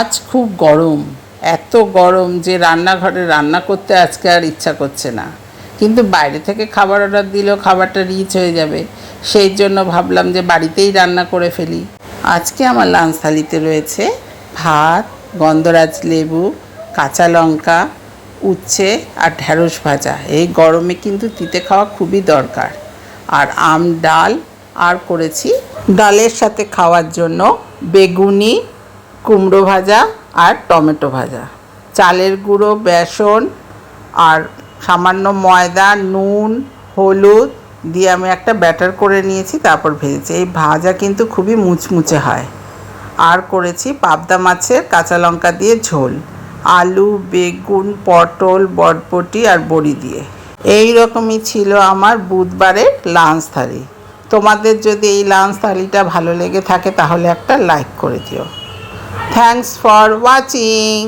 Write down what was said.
আজ খুব গরম, এত গরম যে রান্নাঘরে রান্না করতে আজকে আর ইচ্ছা করছে না। কিন্তু বাইরে থেকে খাবার অর্ডার দিলেও খাবারটা রিচ হয়ে যাবে, সেই জন্য ভাবলাম যে বাড়িতেই রান্না করে ফেলি। আজকে আমার লাঞ্চ থালিতে রয়েছে ভাত, গন্ধরাজ লেবু, কাঁচা লঙ্কা, উচ্ছে আর ঢ্যাঁড়স ভাজা। এই গরমে কিন্তু তিতে খাওয়া খুবই দরকার। আর ডাল, আর করেছি ডালের সাথে খাওয়ার জন্য বেগুনি, কুমড়ো ভাজা আর টমেটো ভাজা। চালের গুঁড়ো, বেসন আর সামান্য ময়দা, নুন, হলুদ দিয়ে আমি একটা ব্যাটার করে নিয়েছি, তারপর ভেজেছি। এই ভাজা কিন্তু খুবই মুচমুচে হয়। আর করেছি পাবদা মাছের কাঁচা লঙ্কা দিয়ে ঝোল, আলু, বেগুন, পটল, বরবটি আর বড়ি দিয়ে। এই রকমই ছিল আমার বুধবারের লাঞ্চ থালি। তোমাদের যদি এই লাঞ্চ থালিটা ভালো লেগে থাকে তাহলে একটা লাইক করে দিও। Thanks for watching.